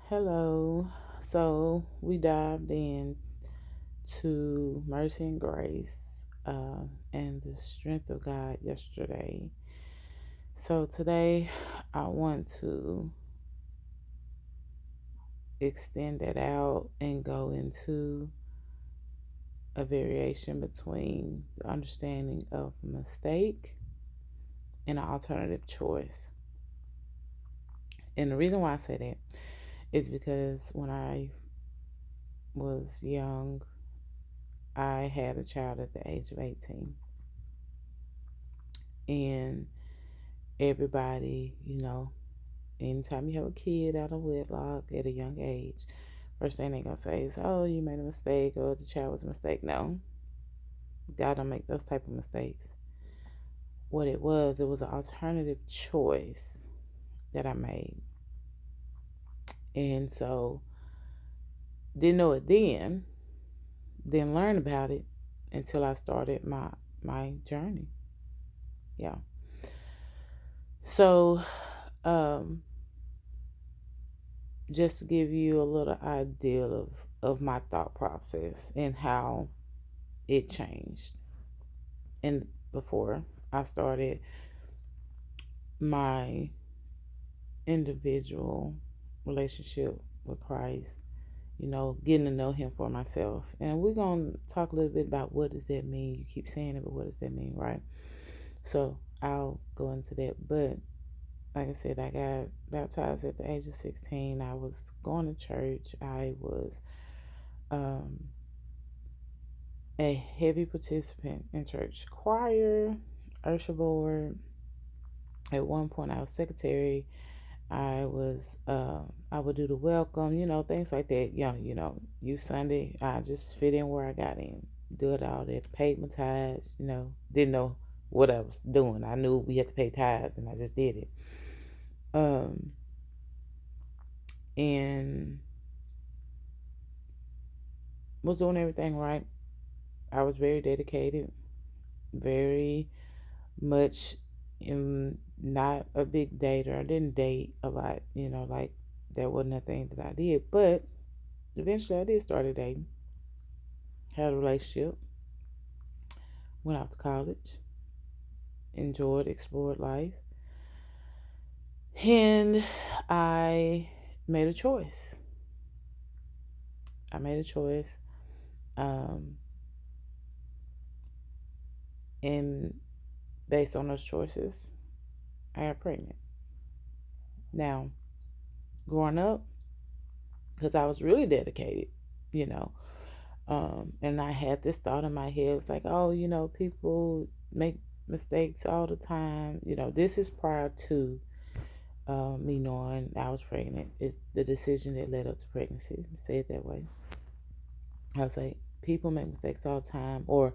Hello. So we dived in to mercy and grace and the strength of God yesterday. So today I want to extend that out and go into a variation between the understanding of mistake and an alternative choice. And the reason why I say that is because when I was young, I had a child at the age of 18. And everybody, anytime you have a kid out of wedlock at a young age, first thing they gonna say is, "Oh, you made a mistake," or "The child was a mistake." No, God don't make those type of mistakes. What it was an alternative choice that I made, and so didn't know it then. Didn't learn about it until I started my journey. Yeah. So, um, just to give you a little idea of my thought process and how it changed. And before I started my individual relationship with Christ, getting to know him for myself. And we're going to talk a little bit about what does that mean. You keep saying it, but what does that mean, right? So I'll go into that. But like I said, I got baptized at the age of 16. I was going to church. I was um, a heavy participant in church choir, usher board. At one point, I was secretary. I would do the welcome, things like that. Youth Sunday. I just fit in where I got in. Do it all that. Paid my tithes. Didn't know what I was doing. I knew we had to pay tithes, and I just did it. Um, and was doing everything right. I was very dedicated, very much not a big dater. I didn't date a lot, like that wasn't a thing that I did. But eventually I did start dating, had a relationship, went off to college, enjoyed, explored life, and I made a choice. I made a choice, um, and based on those choices, I got pregnant. Now, growing up, because I was really dedicated, you know, and I had this thought in my head. It's like, oh, people make mistakes all the time. This is prior to me knowing I was pregnant. It's the decision that led up to pregnancy. Say it that way. I was like, people make mistakes all the time. Or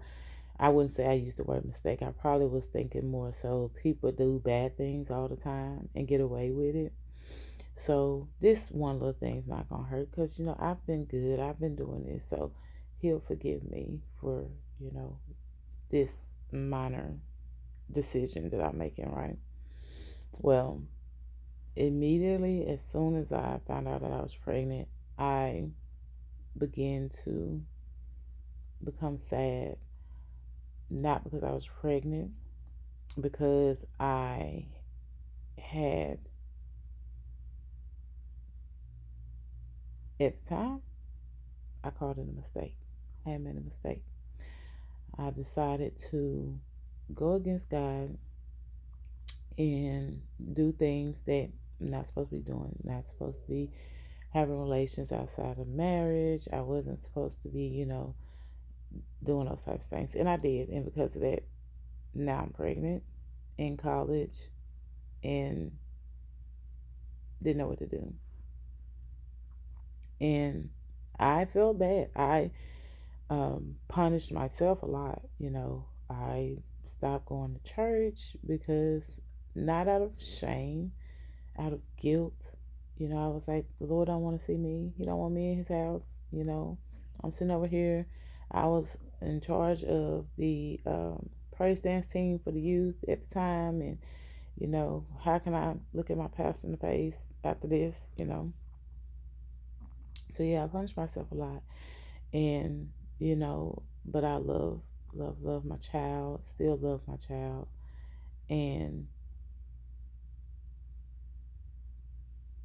I wouldn't say I used the word mistake. I probably was thinking more so people do bad things all the time and get away with it. So this one little thing's not gonna hurt because I've been good. I've been doing this, so he'll forgive me for this minor decision that I'm making. Right. Well, immediately as soon as I found out that I was pregnant, I began to become sad. Not because I was pregnant, because I had at the time I called it a mistake. I had made a mistake. I decided to go against God and do things that I'm not supposed to be doing. Not supposed to be having relations outside of marriage. I wasn't supposed to be, doing those types of things. And I did. And because of that, now I'm pregnant in college and didn't know what to do. And I felt bad. I punished myself a lot. I stopped going to church because not out of shame, out of guilt. I was like, the Lord don't want to see me. He don't want me in his house. I'm sitting over here. I was in charge of the praise dance team for the youth at the time. And, how can I look at my pastor in the face after this? So yeah, I punish myself a lot. And, but I love my child, still love my child. And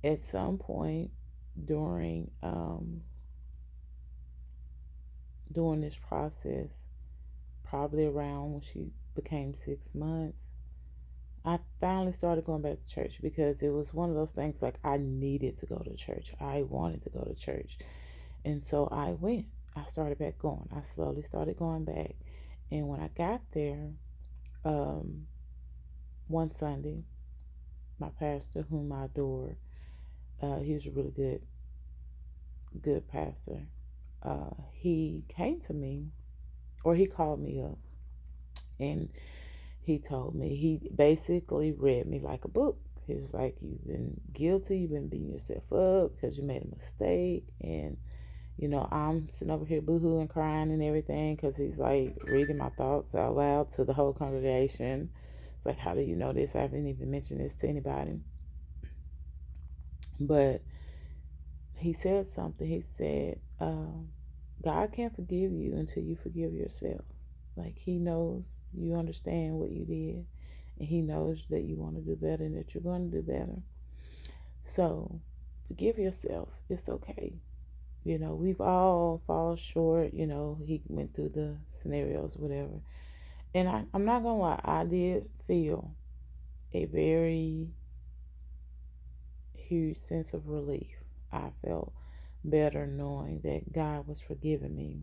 at some point during during this process, probably around when she became 6 months, I finally started going back to church because it was one of those things like I needed to go to church. I wanted to go to church. And so I went. I started back going. I slowly started going back. And when I got there, um, one Sunday, my pastor, whom I adore, he was a really good pastor. He came to me, or he called me up, and he told me, he basically read me like a book. He was like, "You've been guilty, you've been beating yourself up because you made a mistake." And, I'm sitting over here boohoo and crying and everything because he's like reading my thoughts out loud to the whole congregation. It's like, how do you know this? I haven't even mentioned this to anybody. But he said something. He said, God can't forgive you until you forgive yourself. Like, he knows you understand what you did, and he knows that you want to do better and that you're going to do better. So forgive yourself. It's okay. We've all fall short. He went through the scenarios, whatever. And I'm not going to lie, I did feel a very huge sense of relief. I felt better knowing that God was forgiving me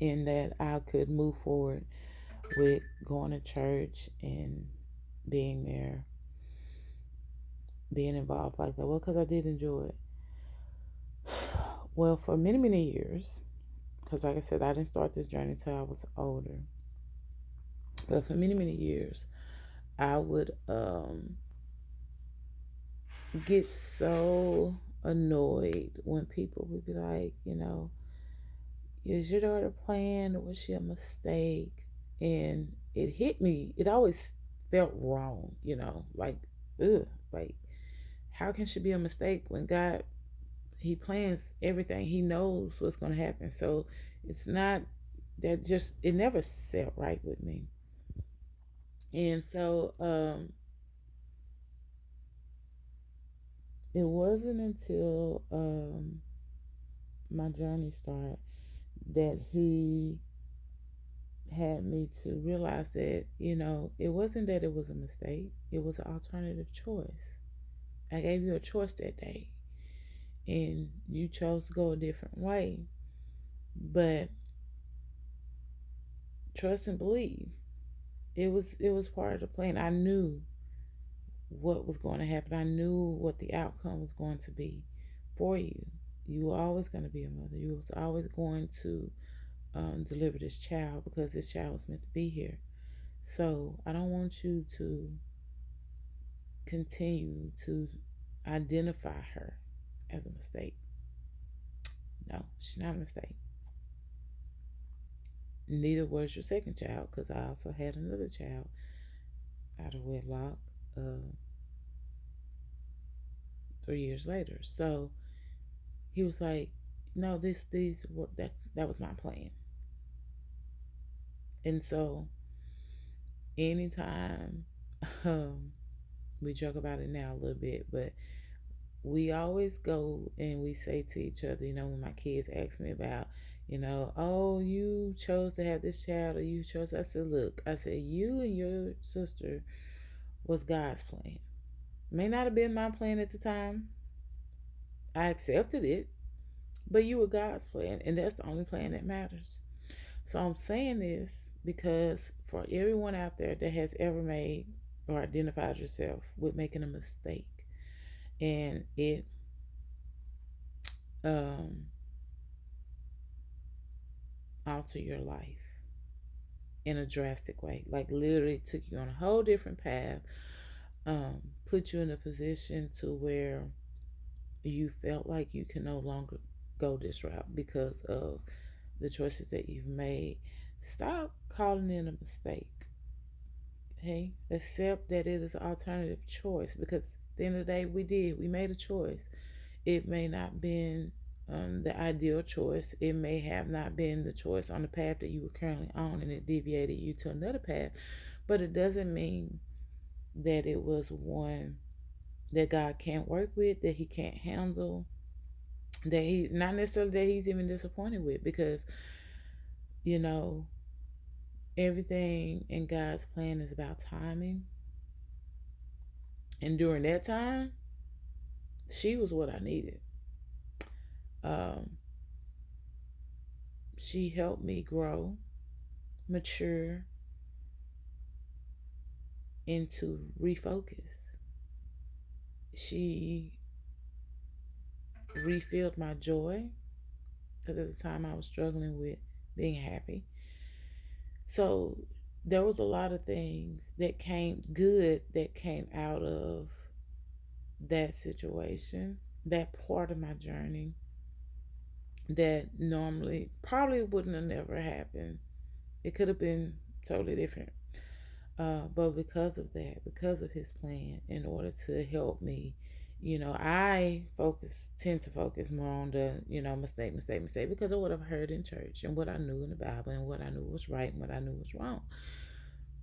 and that I could move forward with going to church and being there, being involved like that. Well, because I did enjoy it. Well, for many, many years, because like I said, I didn't start this journey until I was older. But for many, many years, I would get so annoyed when people would be like, is your daughter playing or was she a mistake? And it hit me. It always felt wrong, like, ugh, like, how can she be a mistake when God, he plans everything. He knows what's going to happen. So it's not that, just, it never set right with me. And so it wasn't until my journey started that he had me to realize that, it wasn't that it was a mistake, it was an alternative choice. I gave you a choice that day, and you chose to go a different way. But trust and believe. It was part of the plan. I knew what was going to happen. I knew what the outcome was going to be for you. You were always going to be a mother. You was always going to deliver this child because this child was meant to be here. So I don't want you to continue to identify her as a mistake. No, she's not a mistake. Neither was your second child, because I also had another child out of wedlock 3 years later. So he was like, "No, these were that was my plan." And so anytime, um, we joke about it now a little bit, but we always go and we say to each other, when my kids ask me about, oh, you chose to have this child or you chose, I said, look, I said, you and your sister was God's plan. May not have been my plan at the time. I accepted it, but you were God's plan, and that's the only plan that matters. So I'm saying this because for everyone out there that has ever made or identified yourself with making a mistake and it um alter your life in a drastic way, like literally took you on a whole different path, put you in a position to where you felt like you can no longer go this route because of the choices that you've made. Stop calling it a mistake. Hey, accept that it is an alternative choice, because at the end of the day, we made a choice. It may not been the ideal choice. It may have not been the choice on the path that you were currently on, and it deviated you to another path. But it doesn't mean that it was one that God can't work with, that He can't handle, that He's not necessarily that He's even disappointed with, because you know everything in God's plan is about timing. And during that time, she was what I needed. Um, she helped me grow, mature, and to refocus. She refilled my joy because at the time I was struggling with being happy. So there was a lot of things that came good that came out of that situation, that part of my journey that normally probably wouldn't have never happened. It could have been totally different. But because of that, because of his plan, in order to help me, I tend to focus more on the, mistake, because of what I've heard in church and what I knew in the Bible and what I knew was right and what I knew was wrong.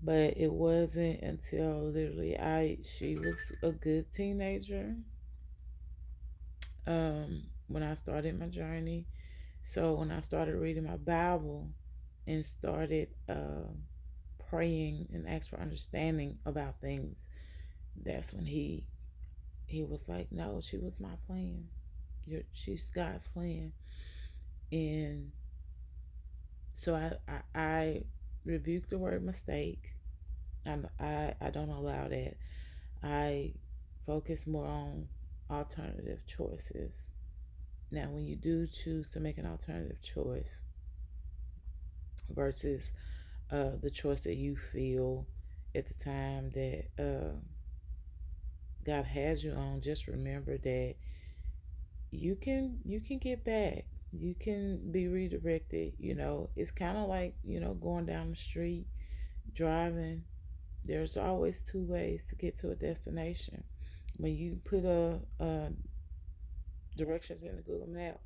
But it wasn't until literally she was a good teenager when I started my journey. So when I started reading my Bible and started praying and asked for understanding about things, that's when he was like, "No, she was my plan. She's God's plan." And so I rebuked the word mistake. I don't allow that. I focus more on alternative choices. Now, when you do choose to make an alternative choice versus the choice that you feel at the time that God has you on, just remember that you can get back. You can be redirected. It's kind of like going down the street, driving. There's always two ways to get to a destination. When you put a directions in the Google map,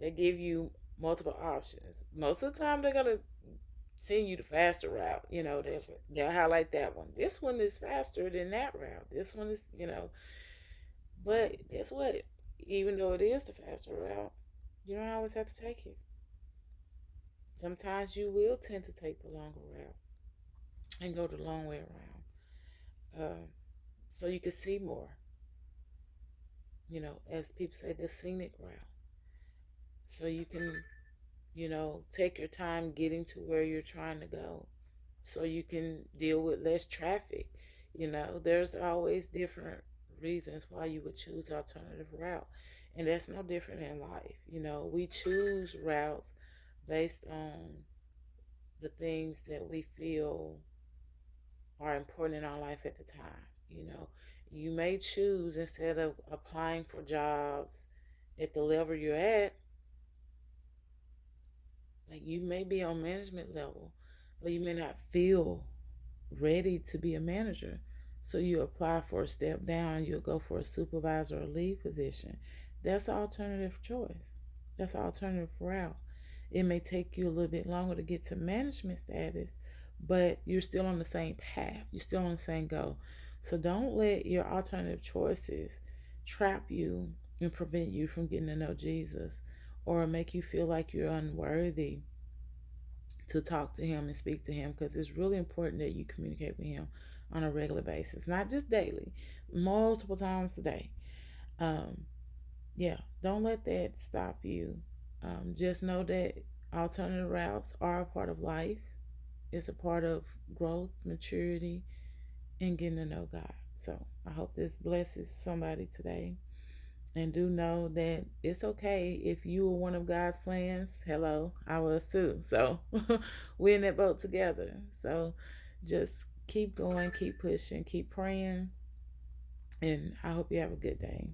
they give you multiple options. Most of the time, they're gonna send you the faster route. They'll highlight that one. This one is faster than that route. This one is, but guess what? Even though it is the faster route, you don't always have to take it. Sometimes you will tend to take the longer route and go the long way around, so you can see more. As people say, the scenic route, so you can, take your time getting to where you're trying to go, so you can deal with less traffic. There's always different reasons why you would choose alternative route, and that's no different in life. We choose routes based on the things that we feel are important in our life at the time. You may choose, instead of applying for jobs at the level you're at, like you may be on management level, but you may not feel ready to be a manager. So you apply for a step down, you'll go for a supervisor or lead position. That's an alternative choice. That's an alternative route. It may take you a little bit longer to get to management status, but you're still on the same path. You're still on the same goal. So don't let your alternative choices trap you and prevent you from getting to know Jesus, or make you feel like you're unworthy to talk to him and speak to him, because it's really important that you communicate with him on a regular basis, not just daily, multiple times a day. Um, yeah, don't let that stop you. Just know that alternative routes are a part of life. It's a part of growth, maturity, and getting to know God. So I hope this blesses somebody today. And do know that it's okay if you were one of God's plans. Hello, I was too. So we're in that boat together. So just keep going, keep pushing, keep praying. And I hope you have a good day.